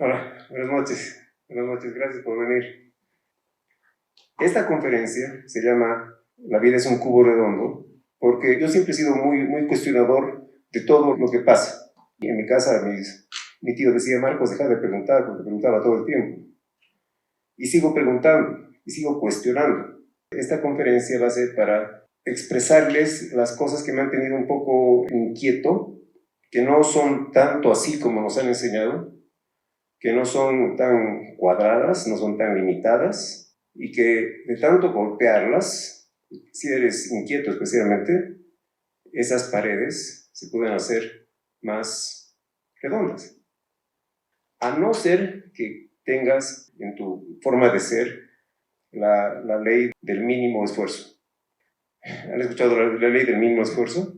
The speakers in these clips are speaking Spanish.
Hola, buenas noches. Buenas noches, gracias por venir. Esta conferencia se llama La vida es un cubo redondo, porque yo siempre he sido muy cuestionador de todo lo que pasa. Y en mi casa mi tío decía: Marcos, deja de preguntar, porque preguntaba todo el tiempo. Y sigo preguntando, y sigo cuestionando. Esta conferencia va a ser para expresarles las cosas que me han tenido un poco inquieto, que no son tanto así como nos han enseñado, que no son tan cuadradas, no son tan limitadas, y que de tanto golpearlas, si eres inquieto especialmente, esas paredes se pueden hacer más redondas. A no ser que tengas en tu forma de ser la ley del mínimo esfuerzo. ¿Han escuchado la ley del mínimo esfuerzo?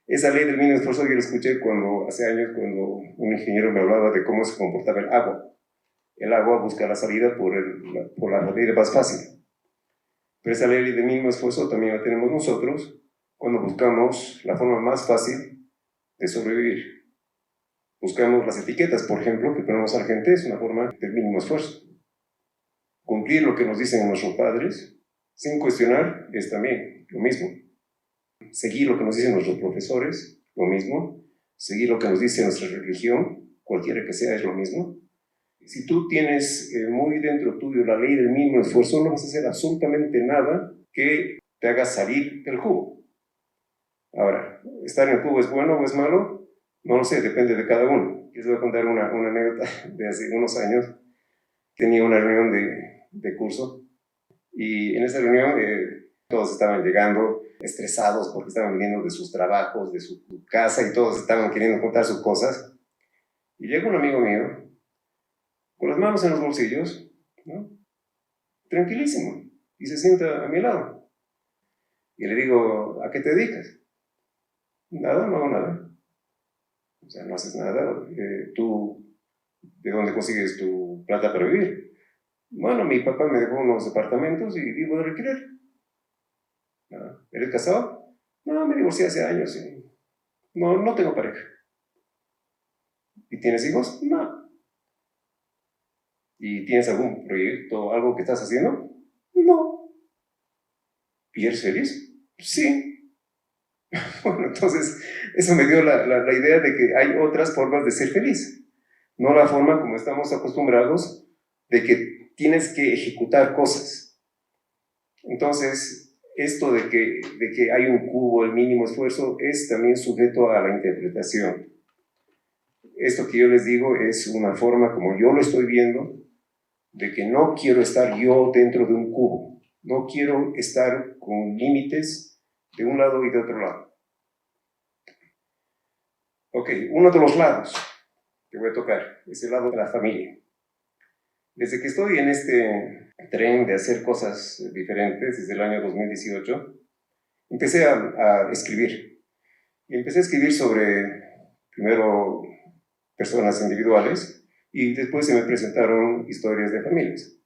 Esa ley del mínimo esfuerzo yo la escuché hace años, cuando un ingeniero me hablaba de cómo se comportaba el agua. El agua busca la salida por la ley de más fácil. Pero esa ley de mínimo esfuerzo también la tenemos nosotros cuando buscamos la forma más fácil de sobrevivir. Buscamos las etiquetas, por ejemplo, que ponemos a la gente, es una forma del mínimo esfuerzo. Cumplir lo que nos dicen nuestros padres, sin cuestionar, es también lo mismo. Seguir lo que nos dicen nuestros profesores, lo mismo. Seguir lo que nos dice nuestra religión, cualquiera que sea, es lo mismo. Si tú tienes muy dentro tuyo la ley del mínimo esfuerzo, no vas a hacer absolutamente nada que te haga salir del cubo. Ahora, ¿estar en el cubo es bueno o es malo? No lo sé, depende de cada uno. Les voy a contar una anécdota de hace unos años. Tenía una reunión de curso, y en esa reunión todos estaban llegando estresados porque estaban viniendo de sus trabajos, de su casa, y todos estaban queriendo contar sus cosas. Y llega un amigo mío con las manos en los bolsillos, ¿no? Tranquilísimo, y se sienta a mi lado. Y le digo: ¿a qué te dedicas? Nada, no hago nada. O sea, no haces nada. ¿Tú de dónde consigues tu plata para vivir? Bueno, mi papá me dejó unos departamentos y vivo de alquiler. ¿Eres casado? No, me divorcié hace años y no tengo pareja. ¿Y tienes hijos? No. ¿Y tienes algún proyecto, algo que estás haciendo? No. ¿Y eres feliz? Sí. Bueno, entonces eso me dio la idea de que hay otras formas de ser feliz, no la forma como estamos acostumbrados de que tienes que ejecutar cosas. Entonces, esto de que hay un cubo, el mínimo esfuerzo, es también sujeto a la interpretación. Esto que yo les digo es una forma como yo lo estoy viendo, de que no quiero estar yo dentro de un cubo, no quiero estar con límites de un lado y de otro lado. Ok, uno de los lados que voy a tocar es el lado de la familia. Desde que estoy en este tren de hacer cosas diferentes, desde el año 2018, empecé a escribir. Y empecé a escribir sobre, primero, personas individuales, y después se me presentaron historias de familias.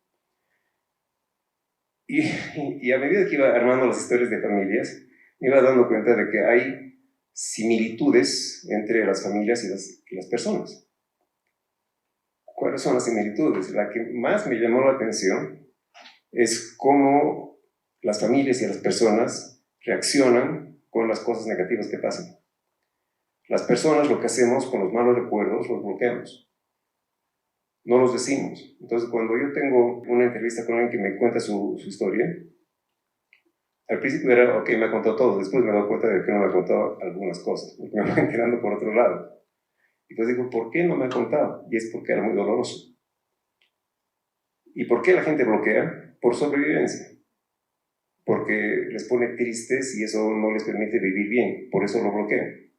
Y a medida que iba armando las historias de familias, me iba dando cuenta de que hay similitudes entre las familias y las personas. ¿Cuáles son las similitudes? La que más me llamó la atención es cómo las familias y las personas reaccionan con las cosas negativas que pasan. Las personas, lo que hacemos con los malos recuerdos, los bloqueamos. No los decimos. Entonces, cuando yo tengo una entrevista con alguien que me cuenta su historia, al principio era: ok, me ha contado todo. Después me he dado cuenta de que no me ha contado algunas cosas, porque me voy enterando por otro lado. Y pues digo: ¿por qué no me ha contado? Y es porque era muy doloroso. ¿Y por qué la gente bloquea? Por sobrevivencia. Porque les pone tristes y eso no les permite vivir bien. Por eso lo bloquean.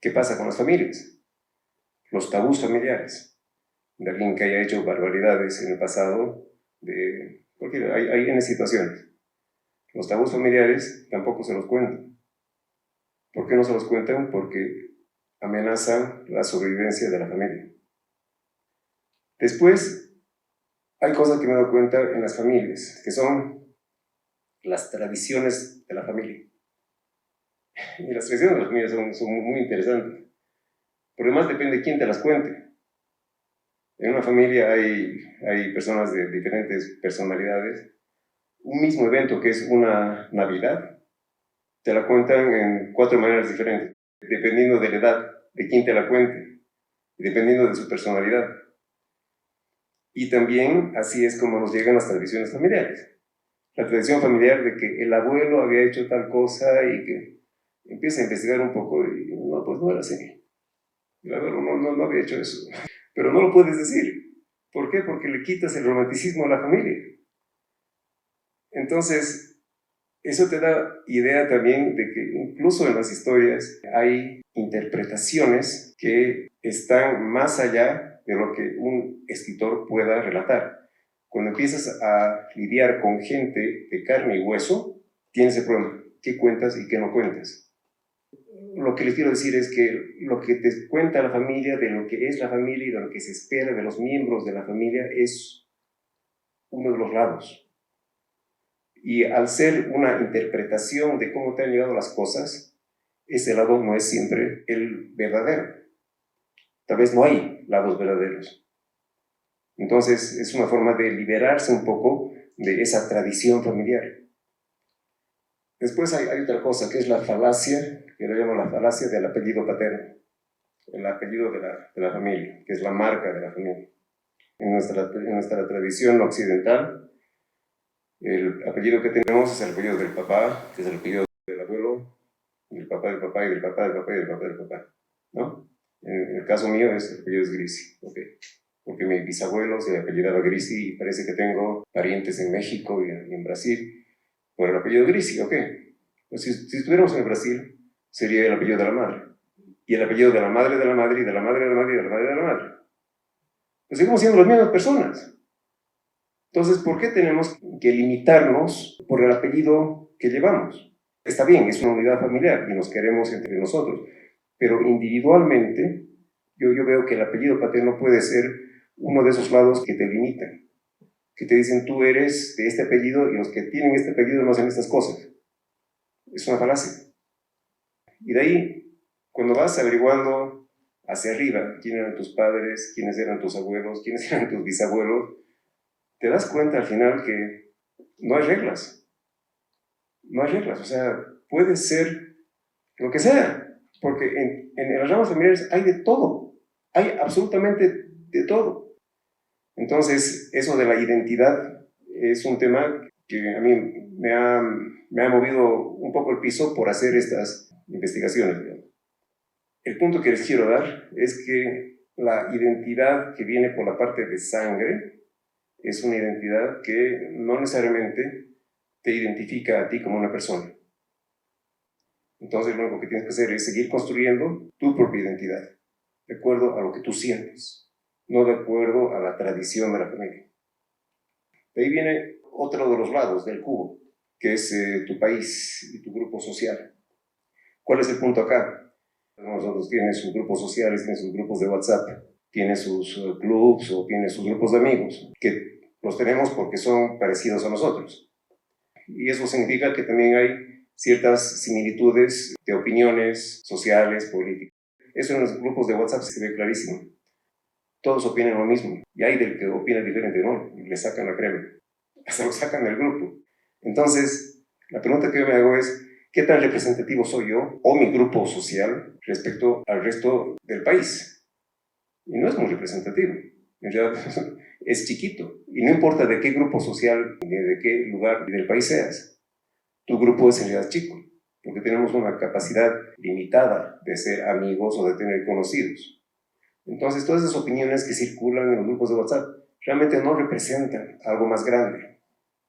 ¿Qué pasa con las familias? Los tabús familiares. De alguien que haya hecho barbaridades en el pasado, porque hay N situaciones. Los tabús familiares tampoco se los cuentan. ¿Por qué no se los cuentan? Porque amenazan la sobrevivencia de la familia. Después, hay cosas que me he dado cuenta en las familias, que son las tradiciones de la familia. Y las tradiciones de la familia son muy interesantes. Pero además depende de quién te las cuente. En una familia hay personas de diferentes personalidades. Un mismo evento que es una Navidad, te la cuentan en 4 maneras diferentes, dependiendo de la edad de quien te la cuente, dependiendo de su personalidad. Y también así es como nos llegan las tradiciones familiares. La tradición familiar de que el abuelo había hecho tal cosa y que empieza a investigar un poco y no, pues no era así. El abuelo no había hecho eso. Pero no lo puedes decir. ¿Por qué? Porque le quitas el romanticismo a la familia. Entonces, eso te da idea también de que incluso en las historias hay interpretaciones que están más allá de lo que un escritor pueda relatar. Cuando empiezas a lidiar con gente de carne y hueso, tienes el problema, qué cuentas y qué no cuentas. Lo que les quiero decir es que lo que te cuenta la familia, de lo que es la familia y de lo que se espera de los miembros de la familia es uno de los lados. Y al ser una interpretación de cómo te han llegado las cosas, ese lado no es siempre el verdadero. Tal vez no hay lados verdaderos. Entonces es una forma de liberarse un poco de esa tradición familiar. Después hay otra cosa que es la falacia, que lo llamo la falacia del apellido paterno, el apellido de la familia, que es la marca de la familia. En nuestra tradición occidental, el apellido que tenemos es el apellido del papá, que es el apellido del abuelo, del papá del papá y del papá del papá y del papá del papá, ¿no? En el caso mío el apellido es Grisi, okay. Porque mi bisabuelo se apellidaba Grisi y parece que tengo parientes en México y en Brasil por el apellido Grisi, ok. Pues si estuviéramos en Brasil, sería el apellido de la madre. Y el apellido de la madre de la madre y de la madre de la madre y de la madre de la madre. Pues seguimos siendo las mismas personas. Entonces, ¿por qué tenemos que limitarnos por el apellido que llevamos? Está bien, es una unidad familiar y nos queremos entre nosotros, pero individualmente yo veo que el apellido paterno puede ser uno de esos lados que te limitan, que te dicen tú eres de este apellido y los que tienen este apellido no hacen estas cosas. Es una falacia. Y de ahí, cuando vas averiguando hacia arriba quiénes eran tus padres, quiénes eran tus abuelos, quiénes eran tus bisabuelos, te das cuenta al final que no hay reglas. No hay reglas, o sea, puede ser lo que sea, porque en las ramas familiares hay de todo, hay absolutamente de todo. Entonces, eso de la identidad es un tema que a mí me ha movido un poco el piso por hacer estas investigaciones, digamos. El punto que les quiero dar es que la identidad que viene por la parte de sangre es una identidad que no necesariamente te identifica a ti como una persona. Entonces lo único que tienes que hacer es seguir construyendo tu propia identidad, de acuerdo a lo que tú sientes, no de acuerdo a la tradición de la familia. De ahí viene otro de los lados del cubo, que es tu país y tu grupo social. ¿Cuál es el punto acá? Nosotros tienen sus grupos sociales, tienen sus grupos de WhatsApp, tienen sus clubs o tienen sus grupos de amigos, que los tenemos porque son parecidos a nosotros. Y eso significa que también hay ciertas similitudes de opiniones sociales, políticas. Eso en los grupos de WhatsApp se ve clarísimo. Todos opinan lo mismo. Y hay del que opina diferente, ¿no? Y le sacan la crema. Hasta lo sacan del grupo. Entonces, la pregunta que yo me hago es, ¿qué tan representativo soy yo o mi grupo social respecto al resto del país? Y no es muy representativo. En realidad es chiquito. Y no importa de qué grupo social, ni de qué lugar del país seas. Tu grupo es en realidad chico. Porque tenemos una capacidad limitada de ser amigos o de tener conocidos. Entonces, todas esas opiniones que circulan en los grupos de WhatsApp realmente no representan algo más grande.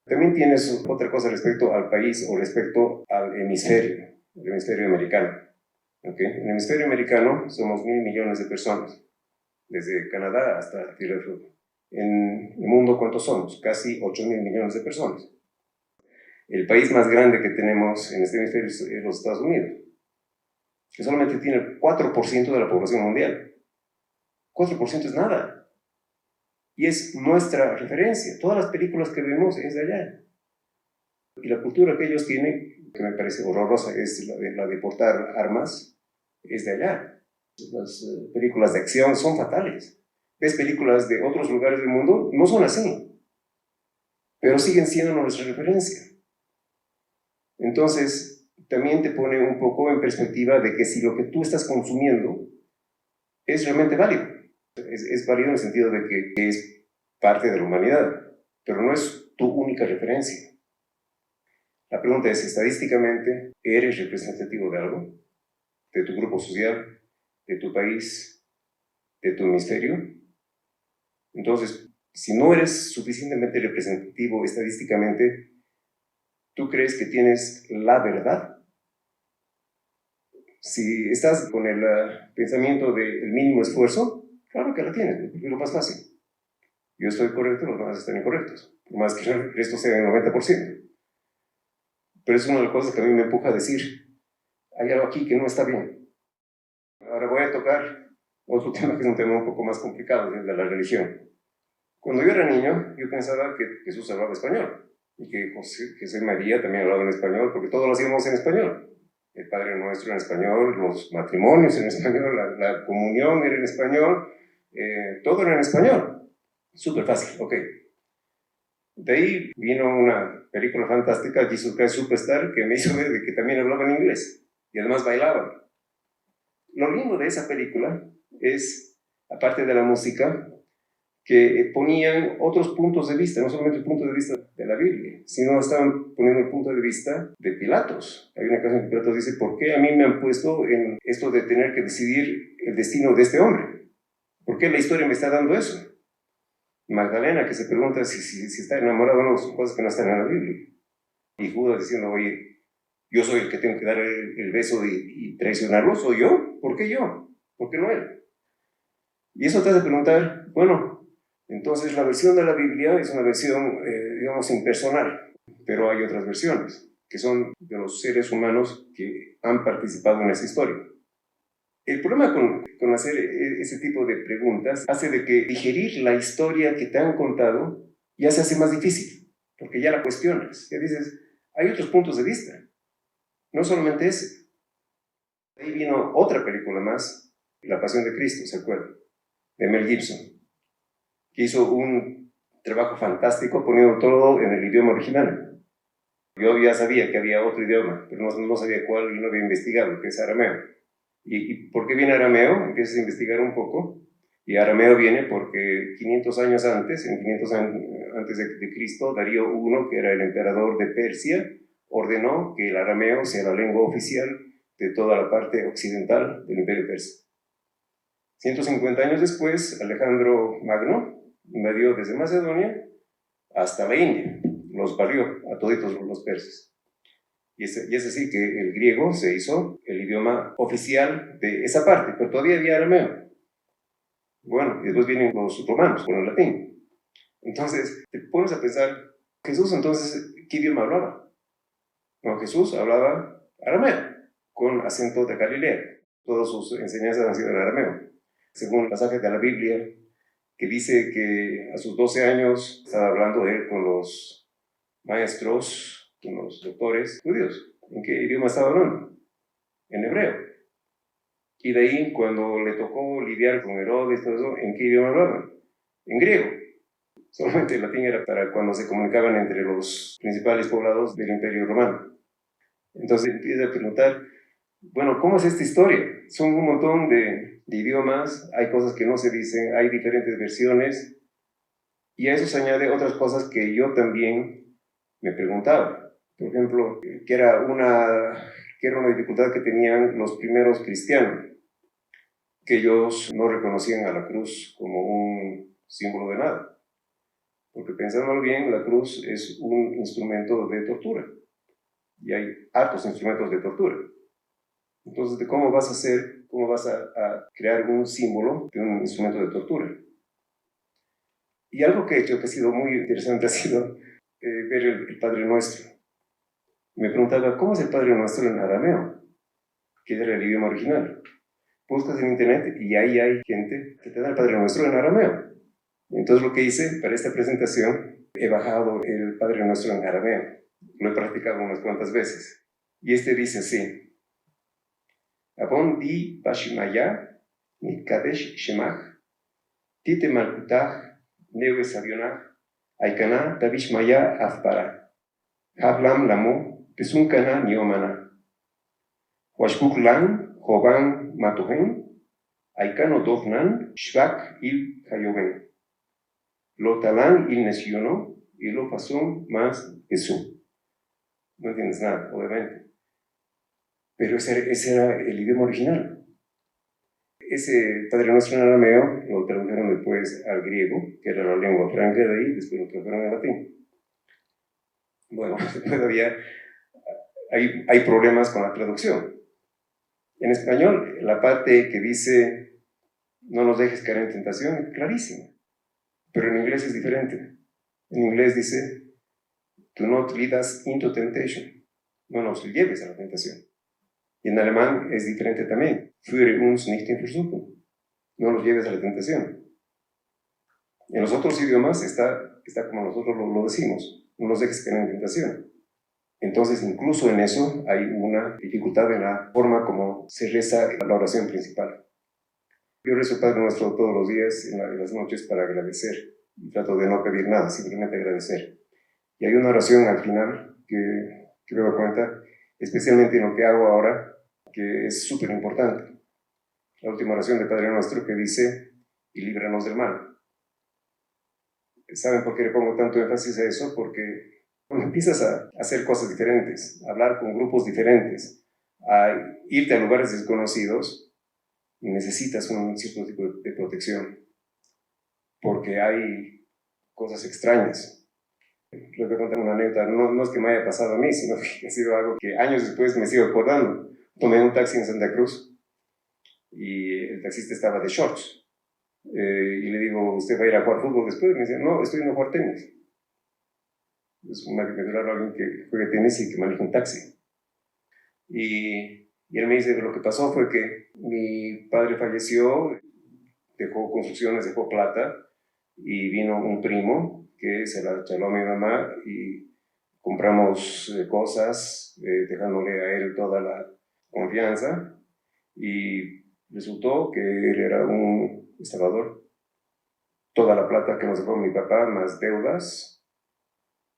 También tienes otra cosa respecto al país o respecto al hemisferio, el hemisferio americano. ¿Okay? En el hemisferio americano somos 1.000 millones de personas, desde Canadá hasta Tierra del Fuego. En el mundo, ¿cuántos somos? Casi 8.000 millones de personas. El país más grande que tenemos en este hemisferio es los Estados Unidos, que solamente tiene el 4% de la población mundial. 4% es nada. Y es nuestra referencia. Todas las películas que vemos es de allá. Y la cultura que ellos tienen, que me parece horrorosa, es la de portar armas, es de allá. Las películas de acción son fatales. ves películas de otros lugares del mundo, no son así, pero siguen siendo nuestra referencia. Entonces, también te pone un poco en perspectiva de que si lo que tú estás consumiendo es realmente válido. Es válido en el sentido de que es parte de la humanidad, pero no es tu única referencia. La pregunta es, estadísticamente, ¿eres representativo de algo? ¿De tu grupo social? ¿De tu país? ¿De tu hemisferio? Entonces, si no eres suficientemente representativo estadísticamente, ¿tú crees que tienes la verdad? Si estás con el pensamiento del mínimo esfuerzo, claro que la tienes, porque es lo más fácil. Yo estoy correcto, los demás están incorrectos, por más que el resto sea el 90%. Pero es una de las cosas que a mí me empuja a decir, hay algo aquí que no está bien. Ahora voy a tocar otro tema que es un tema un poco más complicado, el de la religión. Cuando yo era niño, yo pensaba que Jesús hablaba español, y que Jesús y María también hablaban español, porque todos lo hacíamos en español. El Padre Nuestro en español, los matrimonios en español, la comunión era en español, todo era en español. Súper fácil, ok. De ahí vino una película fantástica, Jesus Christ Superstar, que me hizo ver de que también hablaban inglés, y además bailaban. Lo lindo de esa película es, aparte de la música, que ponían otros puntos de vista, no solamente el punto de vista de la Biblia, sino estaban poniendo el punto de vista de Pilatos. Hay una canción que Pilatos dice, ¿por qué a mí me han puesto en esto de tener que decidir el destino de este hombre? ¿Por qué la historia me está dando eso? Magdalena, que se pregunta si está enamorado o no, son cosas que no están en la Biblia. Y Judas diciendo, oye, yo soy el que tengo que dar el beso y traicionarlo, ¿soy yo? ¿Por qué yo? ¿Por qué no él? Y eso te hace preguntar, bueno, entonces la versión de la Biblia es una versión, digamos, impersonal, pero hay otras versiones, que son de los seres humanos que han participado en esa historia. El problema con hacer ese tipo de preguntas hace de que digerir la historia que te han contado ya se hace más difícil, porque ya la cuestionas, ya dices, hay otros puntos de vista, no solamente ese. Ahí vino otra película más, La Pasión de Cristo, ¿se acuerdan? De Mel Gibson, que hizo un trabajo fantástico poniendo todo en el idioma original. Yo ya sabía que había otro idioma, pero no sabía cuál y no había investigado, que es arameo. ¿Y por qué viene arameo? Empiezas a investigar un poco. Y arameo viene porque 500 años antes, en 500 años antes de Cristo, Darío I, que era el emperador de Persia, ordenó que el arameo sea la lengua oficial de toda la parte occidental del imperio persa. 150 años después, Alejandro Magno invadió desde Macedonia hasta la India, los barrió a toditos los persas. Y es así que el griego se hizo el idioma oficial de esa parte, pero todavía había arameo. Bueno, y después vienen los romanos con el latín. Entonces, te pones a pensar, Jesús entonces, ¿qué idioma hablaba? No, Jesús hablaba arameo, con acento de Galilea. Todas sus enseñanzas han sido en arameo. Según el pasaje de la Biblia, que dice que a sus 12 años estaba hablando él con los maestros, con los doctores judíos. ¿En qué idioma estaba hablando? En hebreo. Y de ahí, cuando le tocó lidiar con Herodes, todo eso, ¿en qué idioma hablaban? En griego. Solamente el latín era para cuando se comunicaban entre los principales poblados del Imperio Romano. Entonces empieza a preguntar, bueno, ¿cómo es esta historia? Son un montón de idiomas, hay cosas que no se dicen, hay diferentes versiones, y a eso se añade otras cosas que yo también me preguntaba. Por ejemplo, que era una dificultad que tenían los primeros cristianos, que ellos no reconocían a la cruz como un símbolo de nada. Porque pensándolo bien, la cruz es un instrumento de tortura. Y hay hartos instrumentos de tortura. Entonces, ¿cómo vas a crear un símbolo de un instrumento de tortura? Y algo que he hecho que ha sido muy interesante ha sido ver el Padre Nuestro. Me preguntaba, ¿cómo es el Padre Nuestro en arameo? Que era el idioma original. Buscas en internet y ahí hay gente que te da el Padre Nuestro en arameo. Entonces lo que hice para esta presentación, he bajado el Padre Nuestro en arameo. Lo he practicado unas cuantas veces. Y este dice así: Abon di Bashimaya, Nikadesh Shemach, Tite Malkutaj, Neue Savionaj, Aikana, Tavish Maya, Afpara, Hablam Lamo, Pesunkana, Niomana, Huashkuk Lan, Jovan Matojen, Aikano Dovnan, Shvak il Hayoven, Lotalan il Nesiono, y lo pasó más eso. No entiendes nada, obviamente. Pero ese era el idioma original. Ese Padre Nuestro en arameo lo tradujeron después al griego, que era la lengua franca de ahí, después lo tradujeron al latín. Bueno, todavía hay problemas con la traducción. En español, la parte que dice no nos dejes caer en tentación es clarísima, pero en inglés es diferente. En inglés dice do not lead us into temptation, no nos lleves a la tentación. Y en alemán es diferente también. Führe uns nicht in Versuchung. No nos lleves a la tentación. En los otros idiomas está como nosotros lo decimos. No nos dejes caer en tentación. Entonces, incluso en eso hay una dificultad en la forma como se reza la oración principal. Yo rezo Padre Nuestro todos los días en las noches para agradecer. Y trato de no pedir nada, simplemente agradecer. Y hay una oración al final que me doy cuenta, especialmente en lo que hago ahora, que es súper importante. La última oración de Padre Nuestro que dice, y líbranos del mal. ¿Saben por qué le pongo tanto énfasis a eso? Porque cuando empiezas a hacer cosas diferentes, a hablar con grupos diferentes, a irte a lugares desconocidos, necesitas un cierto tipo de protección, porque hay cosas extrañas. Les voy a contar una anécdota, no es que me haya pasado a mí, sino que ha sido algo que años después me sigo acordando. Tomé un taxi en Santa Cruz y el taxista estaba de shorts. Y le digo, ¿usted va a ir a jugar fútbol después? Y me dice, no, estoy yendo a jugar tenis. Es una caricatura de alguien que juega tenis y que maneja un taxi. Y él me dice que lo que pasó fue que mi padre falleció, dejó construcciones, dejó plata, y vino un primo que se la charló a mi mamá y compramos cosas, dejándole a él toda la confianza, y resultó que él era un estafador. Toda la plata que nos dejó mi papá, más deudas,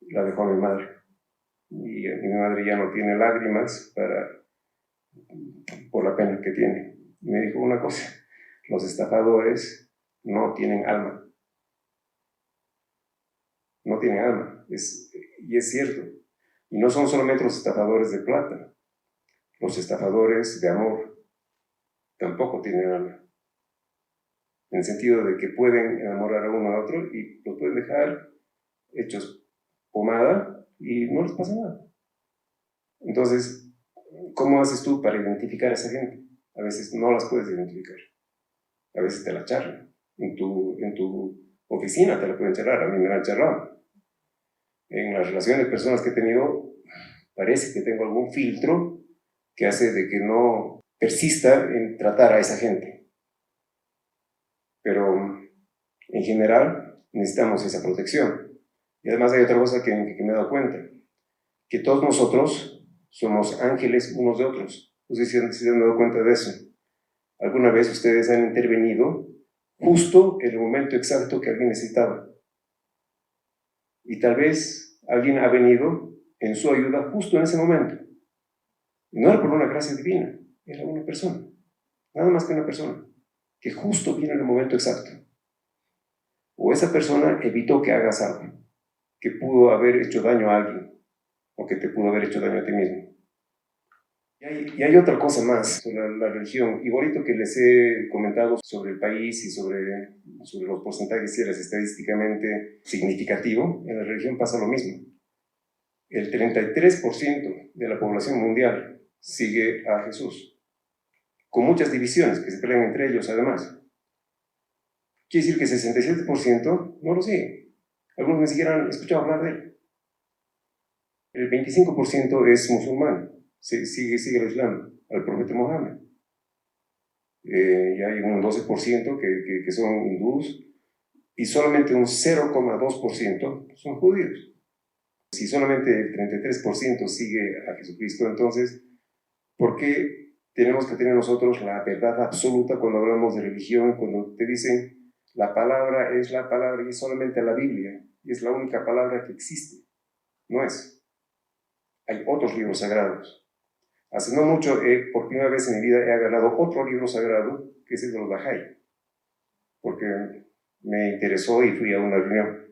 la dejó a mi madre. Y mi madre ya no tiene lágrimas por la pena que tiene. Y me dijo una cosa, los estafadores no tienen alma. No tienen alma, y es cierto. Y no son solamente los estafadores de plata, los estafadores de amor tampoco tienen alma. En el sentido de que pueden enamorar a uno a otro y los pueden dejar hechos pomada y no les pasa nada. Entonces, ¿cómo haces tú para identificar a esa gente? A veces no las puedes identificar. A veces te la charlan. En tu oficina te la pueden charlar, a mí me la han charlado. En las relaciones de personas que he tenido, parece que tengo algún filtro que hace de que no persista en tratar a esa gente. Pero en general necesitamos esa protección. Y además hay otra cosa que me he dado cuenta, que todos nosotros somos ángeles unos de otros. No sé si se han dado cuenta de eso. ¿Alguna vez ustedes han intervenido justo en el momento exacto que alguien necesitaba? Y tal vez alguien ha venido en su ayuda justo en ese momento. Y no era por una gracia divina, era una persona, nada más que una persona, que justo vino en el momento exacto. O esa persona evitó que hagas algo, que pudo haber hecho daño a alguien, o que te pudo haber hecho daño a ti mismo. Y hay otra cosa más sobre la religión, igualito que les he comentado sobre el país y sobre los porcentajes, si eres estadísticamente significativo, en la religión pasa lo mismo. El 33% de la población mundial sigue a Jesús, con muchas divisiones que se pelean entre ellos además. Quiere decir que el 67% no lo sigue. Algunos ni siquiera han escuchado hablar de él. El 25% es musulmán, sigue el Islam, al profeta Mohammed. Y hay un 12% que son hindús, y solamente un 0,2% son judíos. Si solamente el 33% sigue a Jesucristo, entonces, ¿por qué tenemos que tener nosotros la verdad absoluta cuando hablamos de religión? Cuando te dicen, La palabra es la palabra y es solamente la Biblia, y es la única palabra que existe. No es. Hay otros libros sagrados. Hace no mucho, por primera vez en mi vida, he agarrado otro libro sagrado, que es el de los Bahá'í, porque me interesó y fui a una reunión.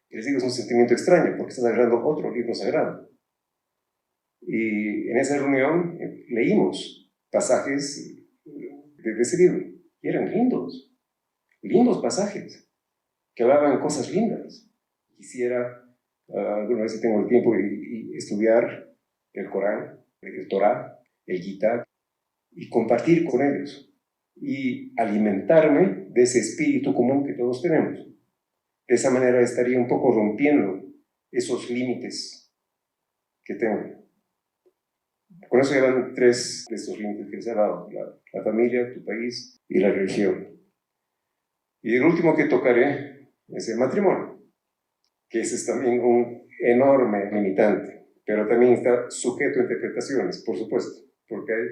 Y les digo, es un sentimiento extraño, porque estás agarrando otro libro sagrado. Y en esa reunión leímos pasajes de ese libro, y eran lindos pasajes, que hablaban cosas lindas. Quisiera, alguna vez si tengo el tiempo, y estudiar el Corán, el Torá, el Gita, y compartir con ellos, y alimentarme de ese espíritu común que todos tenemos. De esa manera estaría un poco rompiendo esos límites que tengo. Con eso llevan 3 de estos límites que les he hablado: la familia, tu país y la religión. Y el último que tocaré es el matrimonio, que ese es también un enorme limitante, pero también está sujeto a interpretaciones, por supuesto, porque hay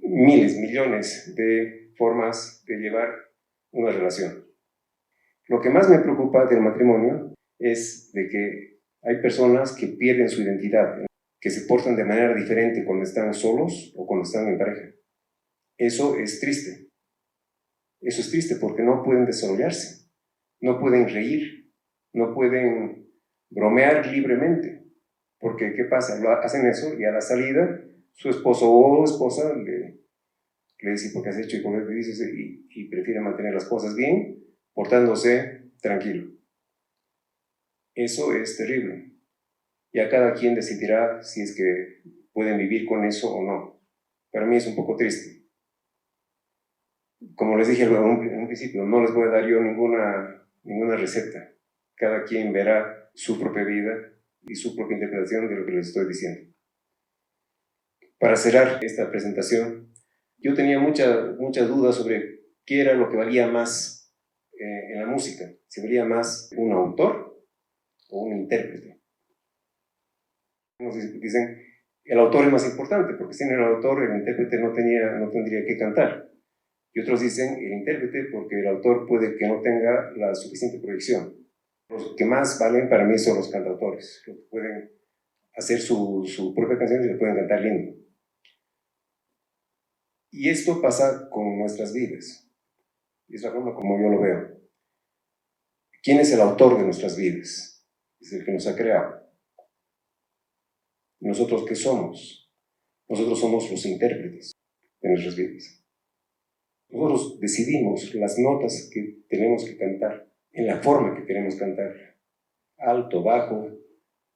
miles, millones de formas de llevar una relación. Lo que más me preocupa del matrimonio es de que hay personas que pierden su identidad, que se portan de manera diferente cuando están solos o cuando están en pareja. Eso es triste. Eso es triste porque no pueden desarrollarse, no pueden reír, no pueden bromear libremente. Porque, ¿qué pasa? Hacen eso y a la salida su esposo o esposa le dice por qué has hecho y por qué dices, y prefiere mantener las cosas bien, portándose tranquilo. Eso es terrible. Y a cada quien decidirá si es que pueden vivir con eso o no. Para mí es un poco triste. Como les dije en un principio, no les voy a dar yo ninguna receta. Cada quien verá su propia vida y su propia interpretación de lo que les estoy diciendo. Para cerrar esta presentación, yo tenía muchas dudas sobre qué era lo que valía más en la música. Si valía más un autor o un intérprete. Unos dicen, el autor es más importante, porque sin el autor el intérprete no tendría que cantar. Y otros dicen el intérprete porque el autor puede que no tenga la suficiente proyección. Los que más valen para mí son los cantautores, los que pueden hacer su propia canción y lo pueden cantar lindo. Y esto pasa con nuestras vidas. Es la forma como yo lo veo. ¿Quién es el autor de nuestras vidas? Es el que nos ha creado. ¿Nosotros qué somos? Nosotros somos los intérpretes de nuestras vidas. Nosotros decidimos las notas que tenemos que cantar, en la forma que queremos cantar. Alto, bajo,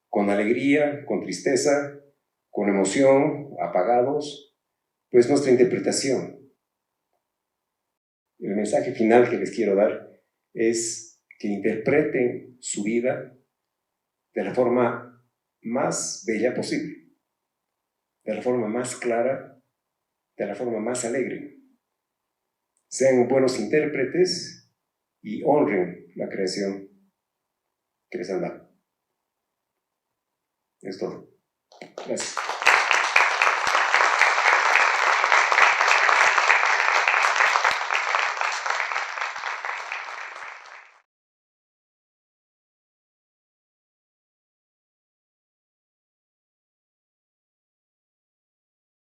con alegría, con tristeza, con emoción, apagados. Pues nuestra interpretación. El mensaje final que les quiero dar es que interpreten su vida de la forma más bella posible, de la forma más clara, de la forma más alegre. Sean buenos intérpretes y honren la creación que les han dado. Es todo. Gracias.